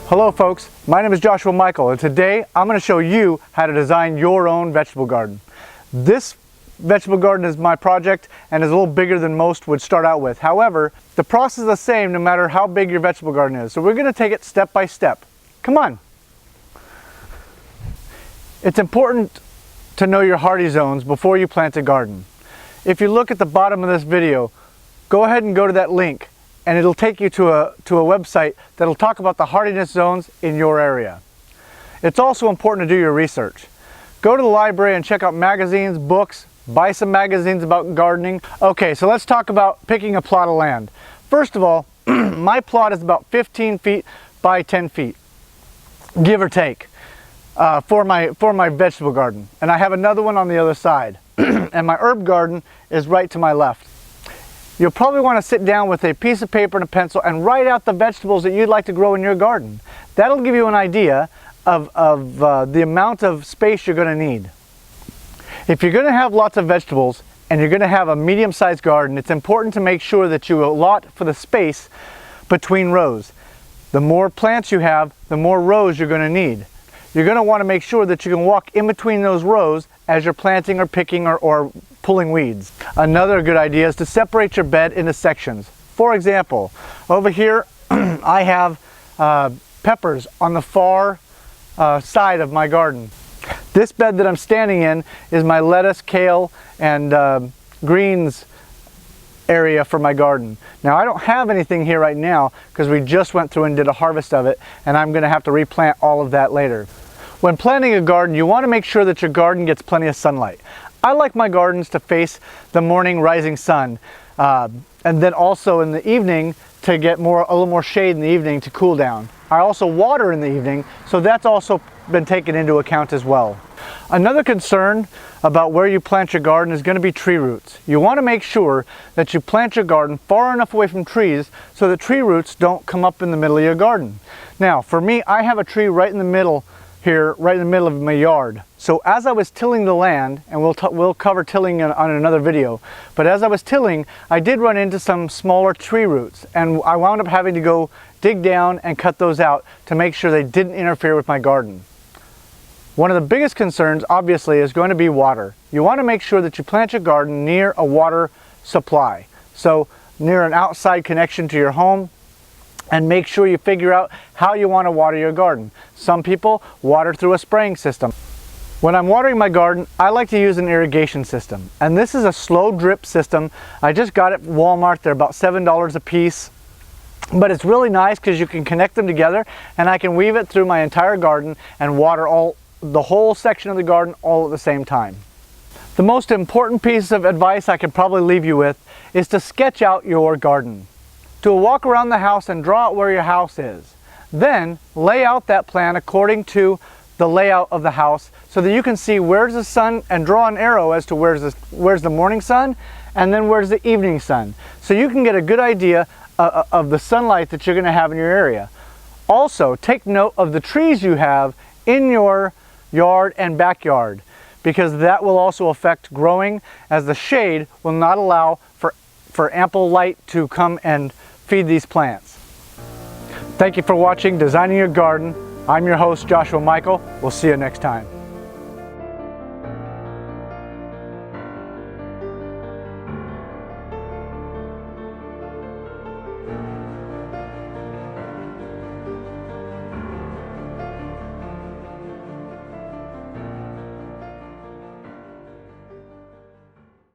Hello folks, my name is Joshua Michael, and today I'm going to show you how to design your own vegetable garden. This vegetable garden is my project and is a little bigger than most would start out with. However, the process is the same no matter how big your vegetable garden is. So we're going to take it step by step. Come on. It's important to know your hardy zones before you plant a garden. If you look at the bottom of this video, go ahead and go to that link, and it'll take you to a website that'll talk about the hardiness zones in your area. It's also important to do your research. Go to the library and check out magazines, books, buy some magazines about gardening. Okay, so let's talk about picking a plot of land. First of all, my plot is about 15 feet by 10 feet, give or take, for my vegetable garden. And I have another one on the other side. And my herb garden is right to my left. You'll probably want to sit down with a piece of paper and a pencil and write out the vegetables that you'd like to grow in your garden. That'll give you an idea of the amount of space you're going to need. If you're going to have lots of vegetables and you're going to have a medium-sized garden, it's important to make sure that you allot for the space between rows. The more plants you have, the more rows you're going to need. You're going to want to make sure that you can walk in between those rows as you're planting or picking or pulling weeds. Another good idea is to separate your bed into sections. For example, over here I have peppers on the far side of my garden. This bed that I'm standing in is my lettuce, kale, and greens area for my garden. Now I don't have anything here right now because we just went through and did a harvest of it, and I'm going to have to replant all of that later. When planting a garden, you want to make sure that your garden gets plenty of sunlight. I like my gardens to face the morning rising sun, and then also in the evening to get a little more shade in the evening to cool down. I also water in the evening, so that's also been taken into account as well. Another concern about where you plant your garden is going to be tree roots. You want to make sure that you plant your garden far enough away from trees so that tree roots don't come up in the middle of your garden. Now, for me, I have a tree right in the middle here, right in the middle of my yard. So as I was tilling the land, and we'll cover tilling on another video, but as I was tilling, I did run into some smaller tree roots, and I wound up having to go dig down and cut those out to make sure they didn't interfere with my garden. One of the biggest concerns, obviously, is going to be water. You want to make sure that you plant your garden near a water supply. So near an outside connection to your home, and make sure you figure out how you want to water your garden. Some people water through a spraying system. When I'm watering my garden, I like to use an irrigation system. And this is a slow drip system. I just got it at Walmart. They're about $7 a piece. But it's really nice because you can connect them together, and I can weave it through my entire garden and water the whole section of the garden all at the same time. The most important piece of advice I could probably leave you with is to sketch out your garden. To walk around the house and draw out where your house is. Then lay out that plan according to the layout of the house so that you can see where's the sun and draw an arrow as to where's the morning sun and then where's the evening sun. So you can get a good idea of the sunlight that you're going to have in your area. Also, take note of the trees you have in your yard and backyard, because that will also affect growing, as the shade will not allow for ample light to come and feed these plants. Thank you for watching Designing Your Garden. I'm your host, Joshua Michael. We'll see you next time.